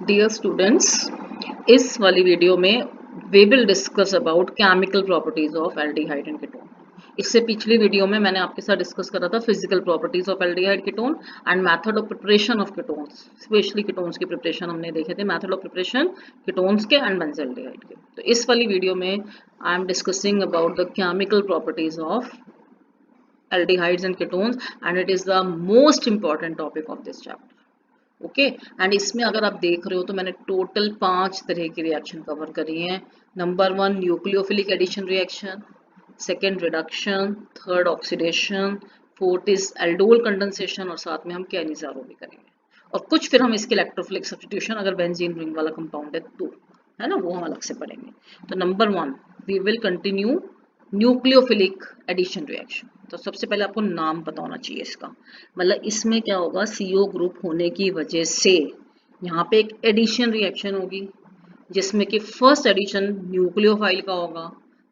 Dear students, इस वाली video में we will discuss about chemical properties of aldehyde and ketone. इससे पिछली वीडियो में मैंने आपके साथ डिस्कस करा था physical properties of aldehyde ketone and method of preparation of ketones. Specially ketones की प्रिपरेशन हमने देखे थे, मेथड ऑफ प्रिपरेशन कीटोन्स के एंड बेंजल्डिहाइड के। तो इस वाली वीडियो में I am discussing about the chemical properties of aldehydes and ketones and it is the most important topic of this chapter. Okay and इसमें अगर आप देख रहे हो तो मैंने टोटल 5 तरह की रिएक्शन कवर करी हैं। Number 1 nucleophilic addition reaction, second reduction, third oxidation, fourth is aldol condensation और साथ में हम कैनिजारो भी करेंगे। और कुछ फिर हम इसके इलेक्ट्रोफिलिक सब्स्टिट्यूशन अगर बेंजीन रिंग वाला कंपाउंड है तो, है ना, वो हम अलग से पढ़ेंगे। तो number 1 we will continue nucleophilic addition reaction. तो सबसे पहले आपको नाम पता होना चाहिए इसका, मतलब इसमें क्या होगा, CO ग्रुप होने की वजह से यहाँ पे एक एडिशन रिएक्शन होगी जिसमें कि फर्स्ट एडिशन न्यूक्लियोफाइल का होगा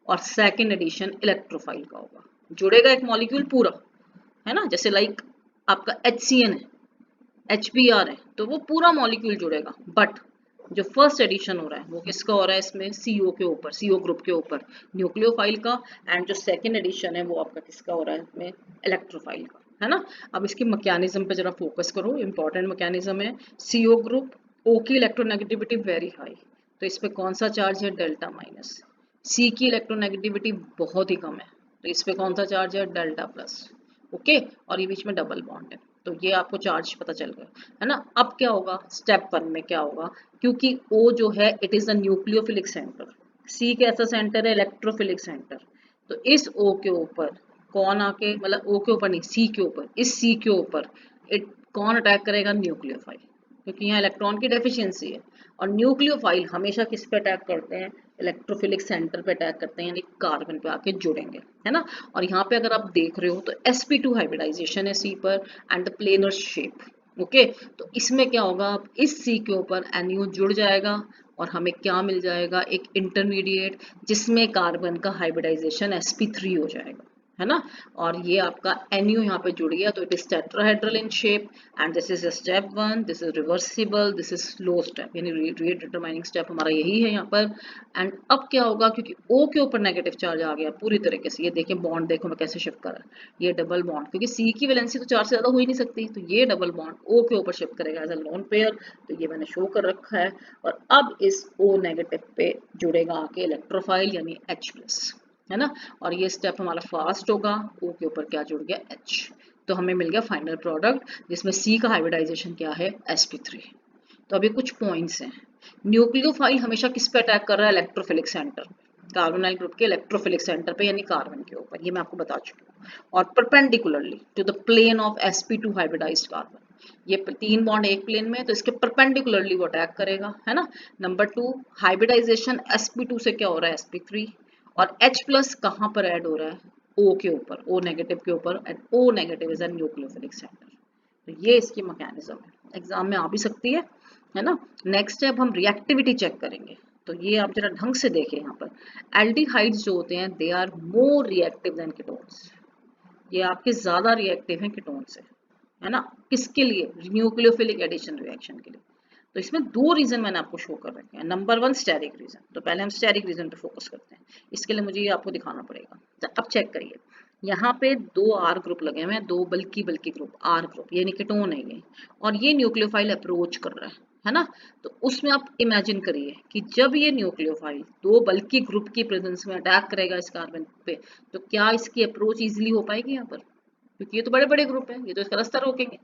और सेकंड एडिशन इलेक्ट्रोफाइल का होगा। जुड़ेगा एक मॉलिक्यूल पूरा, है ना, जैसे लाइक आपका HCN है, HBr है, तो वो पूरा मॉलिक्यूल जुड़ेगा। बट जो फर्स्ट एडिशन हो रहा है वो किसका हो रहा है, इसमें CO के ऊपर, CO ग्रुप के ऊपर न्यूक्लियोफाइल का, एंड जो सेकंड एडिशन है वो आपका किसका हो रहा है, इसमें इलेक्ट्रोफाइल का, है ना। अब इसकी मैकेनिज्म पे जरा फोकस करो, इंपॉर्टेंट मैकेनिज्म है। CO ग्रुप, O की इलेक्ट्रोनेगेटिविटी वेरी हाई, तो इस पे कौन सा चार्ज है, डेल्टा माइनस। C की इलेक्ट्रोनेगेटिविटी बहुत ही कम है, तो इस पे कौन सा चार्ज है, डेल्टा प्लस। ओके, और ये बीच में डबल बॉन्ड है, तो ये आपको चार्ज पता चल गया, है ना। अब क्या होगा, स्टेप 1 में क्या होगा, क्योंकि O जो है it is a nucleophilic centre, C कैसा सेंटर है, इलेक्ट्रोफिलिक सेंटर, तो इस O के ऊपर कौन आके, मतलब O के ऊपर नहीं, C के ऊपर, इस C के ऊपर कौन अटैक करेगा, न्यूक्लियोफाइल, क्योंकि यहाँ इलेक्ट्रॉन की डेफिशिएंसी है। और न्यूक्लियोफाइल हमेशा किस पे अटैक करते हैं, इलेक्ट्रोफिलिक सेंटर पे अटैक करते हैं, यानी कार्बन पे आके जुड़ेंगे, है ना। और यहाँ पे अगर आप देख रहे हो तो sp2 हाइब्रिडाइजेशन है C पर and the planar shape. Okay, तो इसमें क्या होगा, इस C के ऊपर NU जुड़ जाएगा और हमें क्या मिल जाएगा, एक इंटरमीडिएट जिसमें कार्बन का हाइब्रिडाइजेशन sp3 हो जाएगा, है ना। और ये आपका NU यहाँ पे जुड़ गया, तो it is tetrahedral in shape and this is step 1, this is reversible, this is slow step, यानी रेट डिटरमाइनिंग स्टेप हमारा यही है यहाँ पर। एंड अब क्या होगा, क्योंकि O के ऊपर नेगेटिव चार्ज आ गया पूरी तरीके से, ये देखें बॉन्ड देखो मैं कैसे शिफ्ट कर रहा है, ये डबल बॉन्ड, क्योंकि C की वैलेंसी तो 4 से ज्यादा हो ही नहीं सकती, तो ये डबल बॉन्ड O के ऊपर शिफ्ट करेगा एज अ लोन पेयर, तो ये मैंने शो कर रखा है। और अब इस O नेगेटिव पे जुड़ेगा आके इलेक्ट्रोफाइल यानी H+, है ना। और ये स्टेप हमारा फास्ट होगा, O के ऊपर क्या जुड़ गया, H, तो हमें मिल गया फाइनल प्रोडक्ट जिसमें C का हाइब्रिडाइजेशन क्या है, sp3। तो अभी कुछ पॉइंट्स हैं। न्यूक्लियोफाइल हमेशा किस पे अटैक कर रहा है, इलेक्ट्रोफिलिक सेंटर, कार्बोनाइल ग्रुप के इलेक्ट्रोफिलिक सेंटर पे यानी कार्बन के ऊपर, ये मैं आपको बता चुकी हूँ। और perpendicularly to the plane of sp2 hybridized carbon, ये 3 बॉन्ड एक प्लेन में, तो इसके परपेंडिकुलरली वो अटैक करेगा, है ना। नंबर 2 हाइब्रिडाइजेशन sp2 से क्या हो रहा है, sp3, और H+ कहाँ पर ऐड हो रहा है, O के ऊपर, O नेगेटिव के ऊपर, and O negative is a nucleophilic centre. तो ये इसकी मैकेनिज्म है, एग्जाम में आ भी सकती है ना। नेक्स्ट है, अब हम रिएक्टिविटी चेक करेंगे, तो ये आप जरा ढंग से देखें। यहाँ पर एल्डिहाइड्स जो होते हैं they are more reactive than ketones, ये आपके ज्यादा रिएक्टिव हैं कीटोन से, है ना। किसके लिए, न्यूक्लियोफिलिक एडिशन रिएक्शन के लिए। तो इसमें 2 रीजन मैंने आपको शो कर रखे हैं। नंबर 1 स्टेरिक रीजन, तो पहले हम स्टेरिक रीजन पे फोकस करते हैं, इसके लिए मुझे ये आपको दिखाना पड़ेगा। तो अब चेक करिए, यहाँ पे 2 R ग्रुप लगे हुए हैं, 2 बल्कि ग्रुप, R ग्रुप यानी कीटोन है ये, और ये न्यूक्लियोफाइल अप्रोच कर रहा है ना। तो उसमें आप इमेजिन करिए कि जब ये न्यूक्लियोफाइल 2 बल्कि ग्रुप की प्रेजेंस में अटैक करेगा इस कार्बन पे, तो क्या इसकी अप्रोच इजीली हो पाएगी यहाँ पर, क्योंकि ये तो बड़े बड़े ग्रुप हैं, ये तो इसका रास्ता रोकेंगे,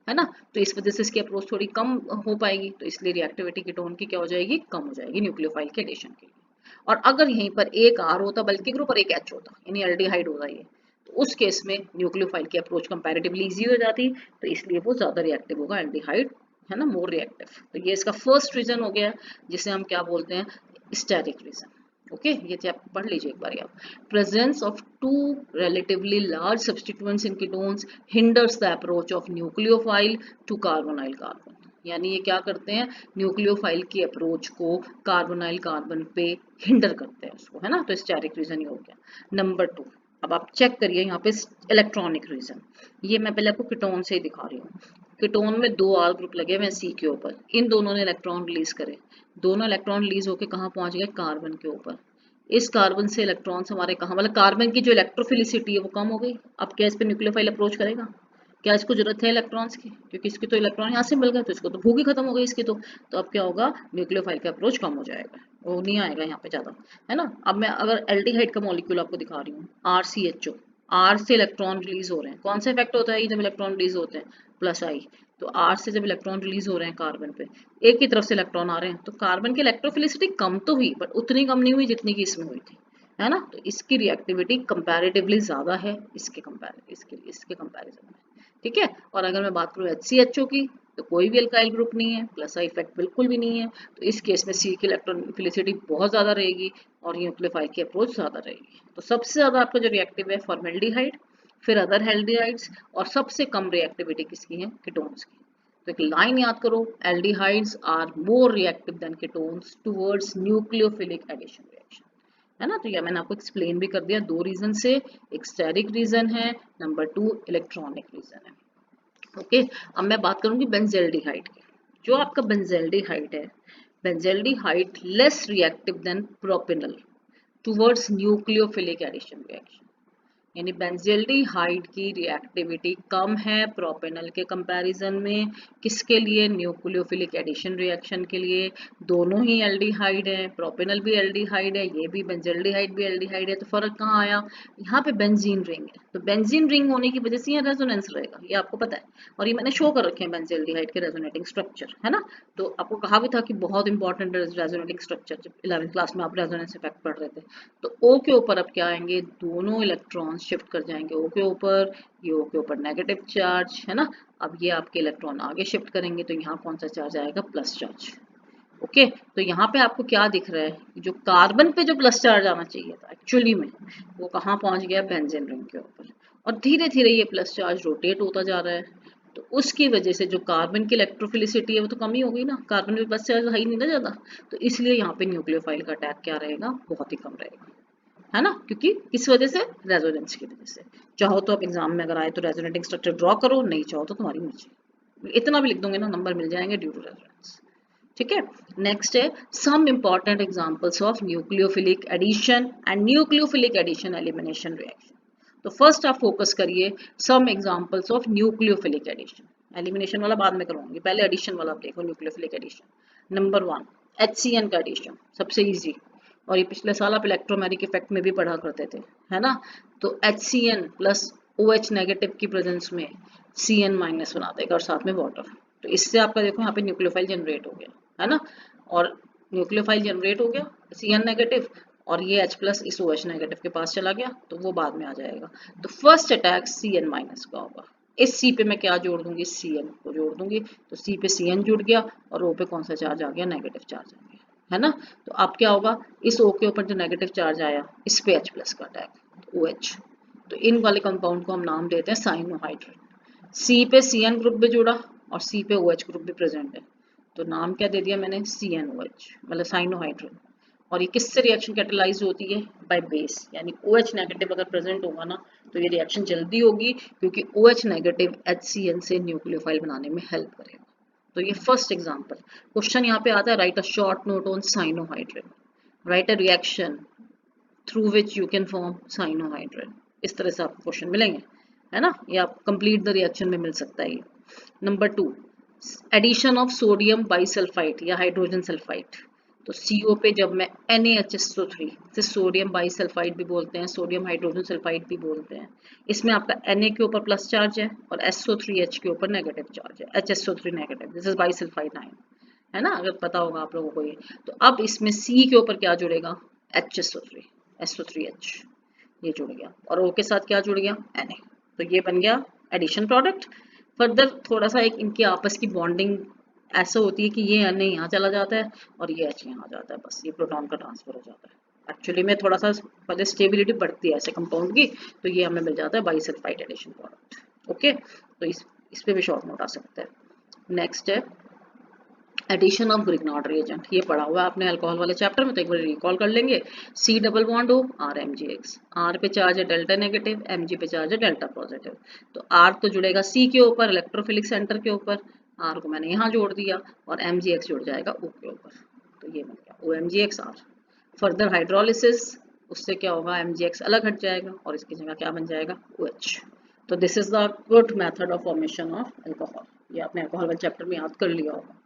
है ना। तो इस वजह से इसकी अप्रोच थोड़ी कम हो पाएगी, तो इसलिए रिएक्टिविटी कीटोन की क्या हो जाएगी, कम हो जाएगी न्यूक्लियोफाइल के एडिशन के लिए। और अगर यहीं पर एक R होता बल्कि ग्रुप और एक H होता, यानी एल्डिहाइड होता ये, तो उस केस में न्यूक्लियोफाइल की अप्रोच कंपैरेटिवली इजी हो जाती, तो इसलिए वो ज्यादा रिएक्टिव होगा, एल्डिहाइड, है ना, मोर रिएक्टिव। तो ये इसका फर्स्ट रीजन हो गया, जिसे हम क्या बोलते हैं, स्टेरिक रीजन। ओके, ये चैप्टर पढ़ लीजिए एक बार आप। Presence of 2 relatively large substituents in ketones hinders the approach of nucleophile to carbonyl carbon, यानी ये क्या करते हैं, न्यूक्लियोफाइल की अप्रोच को कार्बोनाइल कार्बन पे हिंडर करते हैं उसको, है ना। तो स्टेरिक रीजन ही हो गया। नंबर 2, अब आप चेक करिए यहाँ पे इलेक्ट्रॉनिक रीजन, ये मैं पहले आपको कीटोन से ही दिखा रही हूँ। कीटोन में दो आर ग्रुप लगे हुए हैं सी के ऊपर, इन दोनों ने इलेक्ट्रॉन रिलीज करे, दोनों इलेक्ट्रॉन रिलीज होके कहाँ पहुंच गए, कार्बन के ऊपर। इस कार्बन से इलेक्ट्रॉन्स हमारे कहाँ, मतलब कार्बन की जो इलेक्ट्रोफिलिसिटी है वो कम हो गई। अब क्या इस पे न्यूक्लियोफाइल अप्रोच करेगा, क्या इसको जरूरत है इलेक्ट्रॉन्स की, क्योंकि इसकी तो इलेक्ट्रॉन यहाँ से मिल गए, तो इसको तो भूख ही खत्म हो गई इसकी तो अब क्या होगा, न्यूक्लियोफाइल का अप्रोच कम हो जाएगा, वो नहीं आएगा यहाँ पे ज्यादा, है ना। अब मैं अगर एल्डिहाइड का मॉलिक्यूल आपको दिखा रही हूँ, RCHO, आर से इलेक्ट्रॉन रिलीज हो रहे हैं, कौन सा इफेक्ट होता है जब इलेक्ट्रॉन रिलीज होते हैं, प्लस आई। तो आर से जब इलेक्ट्रॉन रिलीज हो रहे हैं कार्बन पे, एक ही तरफ से इलेक्ट्रॉन आ रहे हैं, तो कार्बन की इलेक्ट्रोफिलिसिटी कम तो हुई, बट उतनी कम नहीं हुई जितनी की इसमें हुई थी, है ना। तो इसकी रिएक्टिविटी कंपैरेटिवली ज्यादा है इसके कंपैरिजन में, ठीक है। और अगर मैं बात करूँ HCHO की, तो कोई भी अल्काइल ग्रुप नहीं है, प्लस आई इफेक्ट बिल्कुल भी नहीं है, तो इस केस में सी की इलेक्ट्रोफिलिसिटी बहुत ज्यादा रहेगी और न्यूक्लियोफाइल की अप्रोच ज्यादा रहेगी। तो सबसे ज्यादा आपका जो रिएक्टिव है फॉर्मेल्डिहाइड, फिर अदर एल्डिहाइड्स, और सबसे कम रिएक्टिविटी किसकी है, कीटोन्स की। तो एक लाइन याद करो, aldehydes are more reactive than ketones towards nucleophilic addition reaction, है ना। तो ये मैंने आपको एक्सप्लेन भी कर दिया, दो रीजन से, एक स्टेरिक रीजन है, नंबर 2 इलेक्ट्रॉनिक रीजन है। ओके, अब मैं बात करूंगी बेंजेल्डिहाइड की। जो आपका बेंजेल्डिहाइड है, benzaldehyde less reactive than propanal towards nucleophilic addition reaction, यानी बेंजील्डिहाइड की रिएक्टिविटी कम है प्रोपेनल के कंपैरिजन में, किसके लिए, न्यूक्लियोफिलिक एडिशन रिएक्शन के लिए। दोनों ही एल्डिहाइड है, प्रोपेनल भी एल्डिहाइड है, ये भी बेंजील्डिहाइड भी एल्डिहाइड है, तो फर्क कहाँ आया, यहाँ पे बेंजीन रिंग है, तो बेंजीन रिंग होने की वजह से यहाँ रेजोनेंस रहेगा, ये आपको पता है, और ये मैंने शो कर रखे हैं बेंजील्डिहाइड के रेजोनेटिंग स्ट्रक्चर, है ना। तो आपको कहा भी था कि बहुत इंपॉर्टेंट रेजोनेटिंग स्ट्रक्चर, जब 11वीं क्लास में आप रेजोनेंस इफेक्ट पढ़ रहे थे। तो O के ऊपर अब क्या आएंगे, दोनों इलेक्ट्रॉन शिफ्ट कर जाएंगे O के ऊपर, ये O के ऊपर नेगेटिव चार्ज, है ना। अब ये आपके इलेक्ट्रॉन आगे शिफ्ट करेंगे, तो यहाँ कौन सा चार्ज आएगा, प्लस चार्ज। ओके, तो यहाँ पे आपको क्या दिख रहा है, जो कार्बन पे जो प्लस चार्ज आना चाहिए था एक्चुअली में, वो कहाँ पहुंच गया, बेंजीन रिंग के ऊपर, और धीरे धीरे ये प्लस चार्ज रोटेट होता जा रहा है, तो उसकी वजह से जो कार्बन की इलेक्ट्रोफिलिसिटी है वो तो कम ही हो गई ना, कार्बन में प्लस चार्ज है ही नहीं ना ज्यादा, तो इसलिए यहाँ पे न्यूक्लियोफाइल का अटैक क्या रहेगा, बहुत ही कम रहेगा, है ना। क्योंकि किस वजह से, रेजोनेंस की वजह से। चाहो तो आप एग्जाम में अगर आए तो रेजोनेटिंग स्ट्रक्चर ड्रॉ करो, नहीं चाहो तो तुम्हारी मर्जी, इतना भी लिख दूंगे ना, नंबर मिल जाएंगे ड्यू टू रेजोनेंस, ठीक है। नेक्स्ट है some important examples of nucleophilic addition and nucleophilic addition elimination reaction. तो फर्स्ट आप फोकस करिए some examples of nucleophilic addition, elimination वाला बाद में करवाऊंगी, पहले एडिशन वाला आप देखो, न्यूक्लियोफिलिक एडिशन। नंबर 1 HCN का एडिशन, सबसे इजी, और ये पिछले साल आप इलेक्ट्रोमैग्नेटिक इफेक्ट में भी पढ़ा करते थे, है ना। तो HCN प्लस OH नेगेटिव की प्रेजेंस में CN माइनस बना देगा और साथ में वाटर, तो इससे आपका देखो यहाँ पे न्यूक्लियोफाइल जनरेट हो गया, है ना। और न्यूक्लियोफाइल जनरेट हो गया, CN नेगेटिव, और ये H प्लस इस OH नेगेटिव के पास चला गया, तो वो बाद में आ जाएगा। तो फर्स्ट अटैक CN माइनस का होगा, इस C पे मैं क्या जोड़ दूंगी, CN को जोड़ दूंगी, तो C पे CN जुड़ गया और O पे कौन सा चार्ज आ गया, नेगेटिव चार्ज आ गया, है ना। तो अब क्या होगा, इस O के ऊपर जो नेगेटिव चार्ज आया, इस पे H प्लस का अटैक, OH, तो इन वाले कंपाउंड को हम नाम देते हैं साइनोहाइड्रेट। C पे CN ग्रुप भी जुड़ा और C पे OH ग्रुप भी प्रेजेंट है, तो नाम क्या दे दिया मैंने, CNOH, मतलब साइनोहाइड्रेट। और ये किससे रिएक्शन कैटेलाइज होती है, बाय बेस, यानी OH नेगेटिव अगर प्रेजेंट होगा ना, तो ये रिएक्शन जल्दी होगी, क्योंकि OH नेगेटिव HCN से न्यूक्लियोफाइल बनाने में हेल्प करेगा। तो ये फर्स्ट एग्जांपल। क्वेश्चन यहाँ पे आता है, write a short note on cyanohydrate, write a reaction through which you can form cyanohydrate, इस तरह से आपको क्वेश्चन मिलेंगे, है ना, ये आप कंप्लीट द रिएक्शन में मिल सकता है ये। Number 2 addition of sodium bisulphite या हाइड्रोजन सल्फाइड, तो CO पे जब मैं NaHSO3 से सोडियम बाइसल्फाइड भी बोलते हैं, सोडियम हाइड्रोजन सल्फाइड भी बोलते हैं, इसमें आपका Na के ऊपर प्लस चार्ज है और SO3H के ऊपर नेगेटिव चार्ज है, HSO3 negative, this is bisulphide ion, है ना, अगर पता होगा आप लोगों को ये। तो अब इसमें C के ऊपर क्या जुड़ेगा, HSO3, SO3H, ये जुड़ गया, और O के साथ क्या जुड़ गया, Na, तो ये बन गया एडिशन प्रोडक्ट। फर्दर थोड़ा सा एक इनकी आपस की बॉन्डिंग ऐसा होती है कि ये Na यहाँ चला जाता है और ये H यहाँ आ जाता है, बस ये प्रोटॉन का ट्रांसफर हो जाता है। एक्चुअली में थोड़ा सा पहले स्टेबिलिटी बढ़ती है ऐसे कंपाउंड की, तो ये हमें मिल जाता है बाइसल्फाइड एडिशन प्रोडक्ट। ओके, तो इस पे भी शॉर्ट नोट आ सकता है। नेक्स्ट है एडिशन ऑफ ग्रिग्नॉड रिएजेंट, ये पढ़ा हुआ है आपने अल्कोहल वाले चैप्टर में, तो एक बार रिकॉल कर लेंगे। सी डबल बॉन्ड हो R M G X, R पे चार्ज है डेल्टा नेगेटिव, एम जी पे चार्ज है डेल्टा पॉजिटिव, तो आर तो जुड़ेगा सी के ऊपर इलेक्ट्रोफिलिक सेंटर के ऊपर, आर को मैंने यहाँ जोड़ दिया, और एम जी एक्स जुड़ जाएगा ओ के ऊपर, तो ये बन गया O M G X R. Further hydrolysis, उससे क्या होगा, एम जी एक्स अलग हट जाएगा और इसकी जगह क्या बन जाएगा, ओ एच। तो this is the good method of formation of alcohol, ये आपने अल्कोहल वाले चैप्टर में याद कर लिया होगा।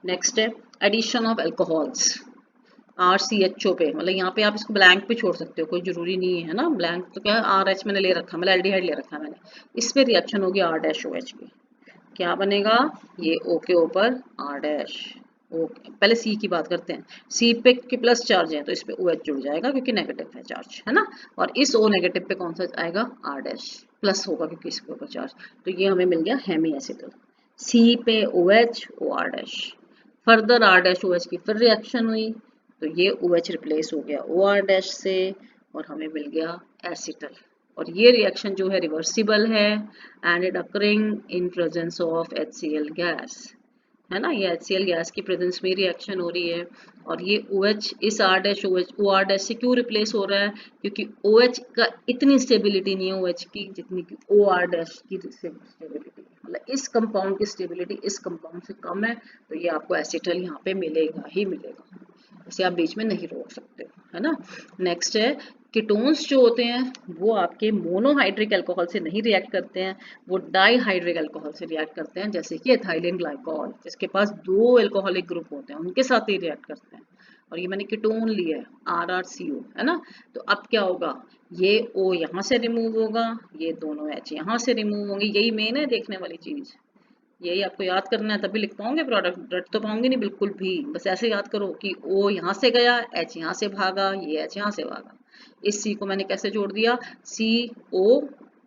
नेक्स्ट है addition of alcohols, R C H O पे, मतलब यहाँ पे आप इसको ब्लैंक पे छोड़ सकते हो, कोई जरूरी नहीं है ना, ब्लैंक तो क्या है, आर एच मैंने ले रखा, मतलब एल्डिहाइड ले रखा है मैंने, इस पे रिएक्शन होगी आर डैश ओ एच की, क्या बनेगा, ये ओ के ऊपर आर डैश, ओ पहले सी की बात करते हैं, सी पे के प्लस चार्ज है तो इस पे ओ एच जुड़ जाएगा क्योंकि नेगेटिव है चार्ज, है ना, और इस ओ नेगेटिव पे कौन सा आएगा, आर डैश प्लस होगा क्योंकि इसके ऊपर चार्ज, तो ये हमें मिल गया हेमी एसिटल, सी पे O H O R dash, further R dash O H की फिर रिएक्शन हुई, तो ये ओ एच रिप्लेस हो गया ओ आर डैश से, और हमें मिल गया एसिटल, और ये रिएक्शन जो है रिवर्सिबल है, and it occurring in presence of HCl gas, है ना, ये HCl गैस की प्रेजेंस में रिएक्शन हो रही है, और ये OH इस R dash OH O R dash से क्यों रिप्लेस हो रहा है, क्योंकि OH का इतनी स्टेबिलिटी नहीं है OH की जितनी कि ओ आर डैश की स्टेबिलिटी, मतलब इस कंपाउंड की स्टेबिलिटी इस कंपाउंड से कम है, तो ये आपको एसिटल यहाँ पे मिलेगा ही मिलेगा, इसे आप बीच में नहीं रोक सकते, है ना। नेक्स्ट है कीटोन्स जो होते हैं वो आपके मोनोहाइड्रिक अल्कोहल से नहीं रिएक्ट करते हैं, वो डाईहाइड्रिक अल्कोहल से रिएक्ट करते हैं, जैसे कि एथाइलिन ग्लाइकॉल, जिसके पास दो अल्कोहलिक ग्रुप होते हैं उनके साथ ही रिएक्ट करते हैं, और ये मैंने कीटोन लिया है RrCO, है ना, तो अब क्या होगा, ये O यहाँ से रिमूव होगा, ये दोनों H यहाँ से रिमूव होंगे, यही मेन है देखने वाली चीज, यही आपको याद करना है, तभी लिख पाओगे प्रोडक्ट, रट तो पाओगे नहीं बिल्कुल भी, बस ऐसे याद करो कि O यहाँ से गया, H यहाँ से भागा, ये H यहाँ से भागा, इस C को मैंने कैसे जोड़ दिया, CO,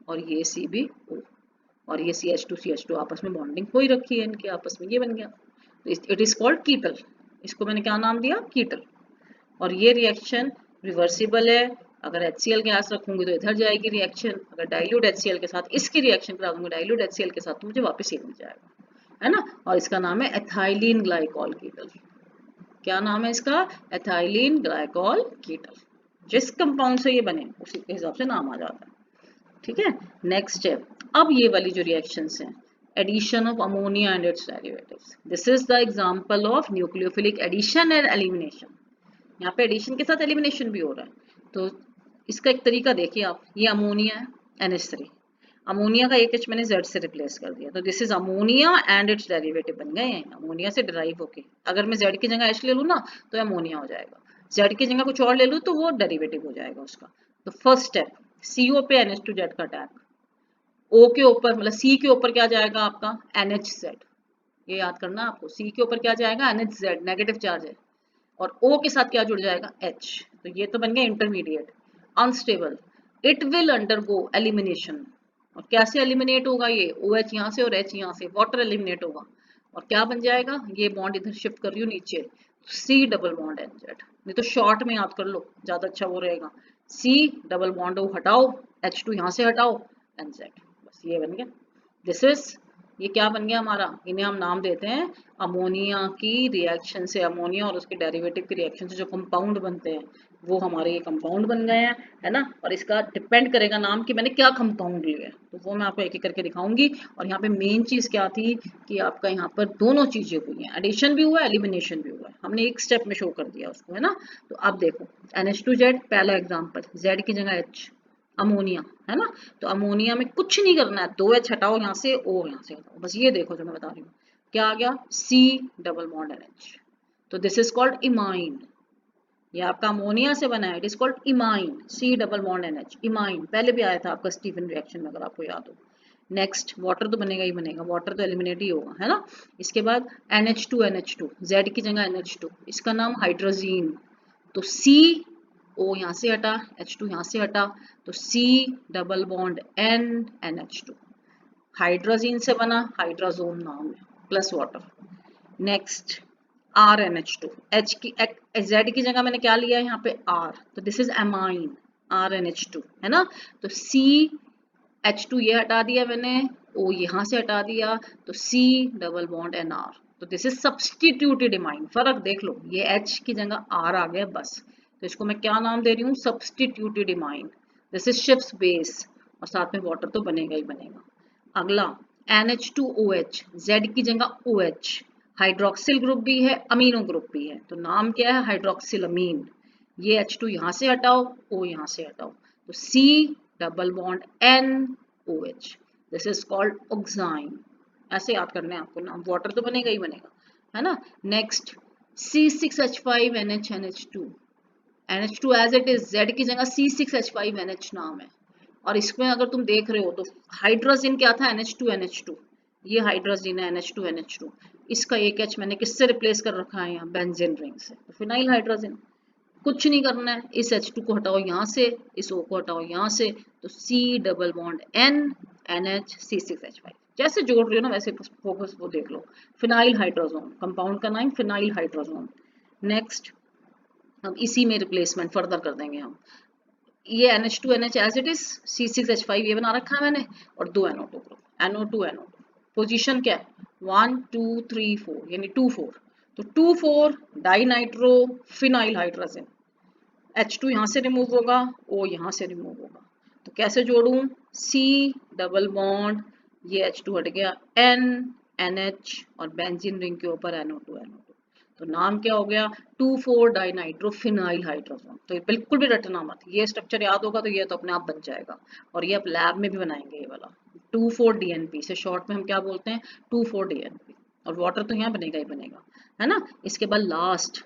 और ये C भी O, और ये CH2 आपस में बॉन्डिंग हो ही रखी है इनके आपस में, ये बन गया, तो इट इज कॉल्ड कीटल, इसको मैंने क्या नाम दिया, कीटल, और ये रिएक्शन रिवर्सिबल है, अगर HCl गैस रखूंगी तो इधर जाएगी रिएक्शन, अगर डाइल्यूट HCl के साथ इसकी रिएक्शन करा दूंगी डाइल्यूट HCl के साथ तो मुझे वापस ये मिल जाएगा, है ना, और इसका नाम है एथाइलिन ग्लाइकॉल कीटल, क्या नाम है इसका, एथाइलिन ग्लाइकॉल कीटल, जिस कंपाउंड से ये बने उसी के हिसाब से नाम आ जाता है, ठीक है। नेक्स्ट है, अब ये वाली जो रिएक्शंस हैं, addition of ammonia and its derivatives, this is the example of nucleophilic addition and elimination, यहाँ पे एडिशन के साथ एलिमिनेशन भी हो रहा है, तो इसका एक तरीका देखिए आप, ये अमोनिया है NH3, अमोनिया का एक H मैंने Z से रिप्लेस कर दिया, तो this is ammonia and it's derivative बन गए हैं, अमोनिया से डिराइव होके, अगर मैं Z की जगह H ले लूँ ना तो अमोनिया हो जाएगा, Z की जगह कुछ और ले लूँ तो वो डेरिवेटिव हो जाएगा उसका, तो फर्स्ट स्टेप CO पे NH2Z का अटैक, O के ऊपर मतलब C के ऊपर क्या जाएगा आपका NHZ, ये याद करना आपको, C के ऊपर क्या जाएगा NHZ, नेगेटिव चार्ज है, और O के साथ क्या जुड़ जाएगा H, तो ये तो बन गया intermediate unstable, it will undergo elimination, और कैसे एलिमिनेट होगा ये, OH यहाँ से और H यहाँ से, वाटर एलिमिनेट होगा, और क्या बन जाएगा, ये बॉन्ड इधर शिफ्ट कर रही हूँ नीचे, C डबल बॉन्ड NZ, नहीं तो शॉर्ट में याद कर लो ज्यादा अच्छा वो रहेगा, C डबल बॉन्ड O हटाओ, H2 यहाँ से हटाओ, NZ, बस ये बन गया, दिस इज, ये क्या बन गया हमारा, इन्हें हम नाम देते हैं अमोनिया की रिएक्शन से, अमोनिया और उसके डेरिवेटिव की रिएक्शन से जो कंपाउंड बनते हैं वो हमारे ये कंपाउंड बन गए हैं, है ना, और इसका डिपेंड करेगा नाम कि मैंने क्या कंपाउंड लिया है, तो वो मैं आपको एक एक करके दिखाऊंगी, और यहाँ पे मेन चीज क्या थी कि आपका यहाँ पर दोनों चीजें हुई हैं, एडिशन भी हुआ है एलिमिनेशन भी हुआ है, हमने एक स्टेप में शो कर दिया उसको, है ना, तो अब देखो NH2Z पहला एग्जाम्पल, Z की जगह H, अमोनिया, है ना, तो अमोनिया में कुछ नहीं करना है, 2H हटाओ यहाँ से, O यहाँ से हटाओ, बस ये देखो जो मैं बता रही हूँ, क्या आ गया, C डबल बॉन्ड NH, तो दिस इज कॉल्ड इमाइन, ये आपका अमोनिया से बना है, it is called imine, C double bond NH, imine पहले भी आया था आपका स्टीफन रिएक्शन में अगर आपको याद हो। नेक्स्ट वाटर तो बनेगा ही बनेगा, वाटर तो एलिमिनेट ही होगा, है ना, इसके बाद NH2 Z की जगह NH2, इसका नाम हाइड्रोजीन, तो C O यहाँ से हटा, H2 यहाँ से हटा, तो C double bond N NH2, hydrazine से बना, हाइड्रोजोन नाम है, plus water, next RNH2, H की Z की जगह मैंने क्या लिया है यहाँ पे R, तो दिस इज एमाइन, RNH2, है ना, तो C H2 ये हटा दिया मैंने, O यहाँ से हटा दिया, तो C डबल बॉन्ड NR, तो दिस इज सब्सटीट्यूटेड इमाइन, फर्क देख लो, ये H की जगह R आ गया बस, तो इसको मैं क्या नाम दे रही हूँ, substituted imine. This is Schiff's base, और साथ में वाटर तो बनेगा ही बनेगा। अगला NH2OH, Z की जगह OH, हाइड्रोक्सिल ग्रुप भी है, अमीनो ग्रुप भी है, तो नाम क्या है, हाइड्रोक्सिल अमीन। ये H2 यहाँ से हटाओ, O यहाँ से हटाओ, तो C double bond NOH, this is called oxime. ऐसे याद करना है आपको नाम, वाटर तो बनेगा ही बनेगा, है ना। Next C6H5NH, NH2 as it is, Z की जगह C6H5NH नाम है। और इसमें अगर तुम देख रहे हो तो हाइड्रोजन क्या था, NH2NH2, ये हाइड्रोजन है NH2NH2, इसका एक H मैंने किससे रिप्लेस कर रखा है यहाँ, बेंजीन रिंग से, तो फिनाइल हाइड्रोजन। कुछ नहीं करना है, इस H2 को हटाओ यहाँ से, इस O को हटाओ यहाँ से, तो C double bond N NH C6H5, जैसे जोड़ रही हो ना वैसे फोकस वो देख लो, फिनाइल हाइड्रोजोन, कंपाउंड का नाम फिनाइल हाइड्रोजोन। नेक्स्ट हम इसी में रिप्लेसमेंट फर्दर कर देंगे हम, ये NH2NH as it is, C6H5 ये बना रखा है मैंने, और दो NO2 ग्रुप, NO2 पोजीशन क्या है 1 2 3 4 यानी 2 4, तो 2 4 die nitro phenyl hydrogen, H2 यहाँ से रिमूव होगा, O यहाँ से रिमूव होगा, तो कैसे जोड़ूं, C डबल बॉन्ड, ये H2 हट गया, N NH और बेंजीन रिंग के ऊपर NO2, तो नाम क्या हो गया, 2,4 डाइनाइट्रोफिनाइल हाइड्रोजन। तो ये बिल्कुल भी रटना मत, ये स्ट्रक्चर याद होगा तो ये तो अपने आप बन जाएगा, और ये आप लैब में भी बनाएंगे ये वाला 2,4 DNP से शॉर्ट में हम क्या बोलते हैं, 2,4 DNP, और वाटर तो यहाँ बनेगा ही बनेगा, है ना। इसके बाद लास्ट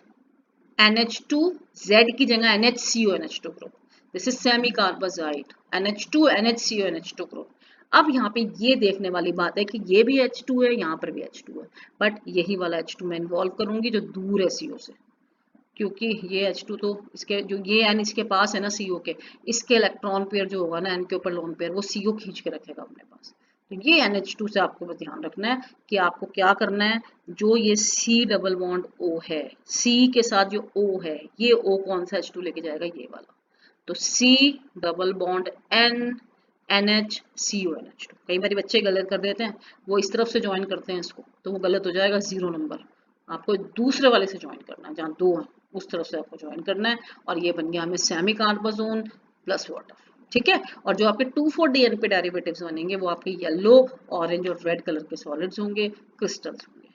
NH2, Z की जगह NHCO NH2 group, this is सेमी कार्बोजाइड, NH2 NHCO NH2 ग्रुप। अब यहाँ पे ये देखने वाली बात है कि ये भी H2 है, यहाँ पर भी H2 है, बट यही वाला H2 मैं इन्वॉल्व करूंगी जो दूर है CO से, क्योंकि ये H2 तो इसके जो ये N इसके पास है ना CO के, इसके इलेक्ट्रॉन पेयर जो होगा ना N के ऊपर लोन पेयर, वो CO खींच के रखेगा अपने पास। तो ये NH2 से आपको बस ध्यान रखना है कि आपको क्या करना है, जो ये C डबल बॉन्ड O है, C के साथ जो O है, ये O कौन सा H2 लेके जाएगा, ये वाला, तो C double bond N NH CO NH2। कई बार बच्चे गलत कर देते हैं, वो इस तरफ से ज्वाइन करते हैं इसको, तो वो गलत हो जाएगा, 0 नंबर। आपको दूसरे वाले से ज्वाइन करना है, जहाँ दो है उस तरफ से आपको ज्वाइन करना है, और ये बन गया हमें सेमी कार्बोजोन प्लस वाटर, ठीक है। और जो आपके 2,4 DNP डेरिवेटिव्स बनेंगे वो आपके येलो, ऑरेंज और रेड कलर के सॉलिड्स होंगे, क्रिस्टल्स होंगे।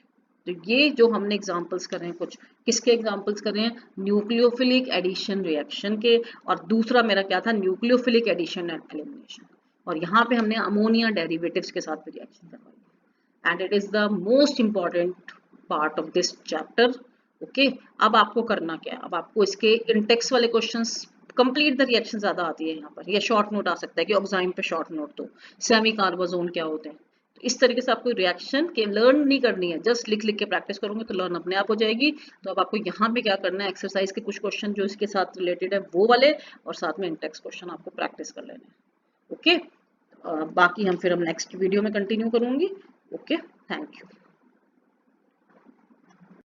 तो ये जो हमने एग्जांपल्स कर रहे हैं, कुछ किसके एग्जांपल्स कर रहे हैं, न्यूक्लियोफिलिक एडिशन रिएक्शन के, और दूसरा मेरा क्या था, न्यूक्लियोफिलिक एडिशन एंड एलिमिनेशन, और यहाँ पे हमने अमोनिया डेरिवेटिव्स के साथ भी रिएक्शन करवाई, and it is the most important part of this chapter. Okay, अब आपको करना क्या है, अब आपको इसके इंटेक्स वाले क्वेश्चंस, कंप्लीट द रिएक्शन ज्यादा आती है यहाँ पर, या शॉर्ट नोट आ सकता है कि ऑक्साइन पे शॉर्ट नोट, तो सेमी कार्बोजोन क्या होते हैं, तो इस तरीके से आपको रिएक्शन के लर्न नहीं करनी है, जस्ट लिख लिख के प्रैक्टिस करोगे तो लर्न अपने आप हो जाएगी। तो अब आपको यहाँ पे क्या करना है, एक्सरसाइज के कुछ क्वेश्चन जो इसके साथ रिलेटेड है वो वाले, और साथ में इंटेक्स क्वेश्चन आपको प्रैक्टिस कर लेने हैं। ओके, बाकी हम फिर नेक्स्ट वीडियो में कंटिन्यू करूंगी। Okay, thank you.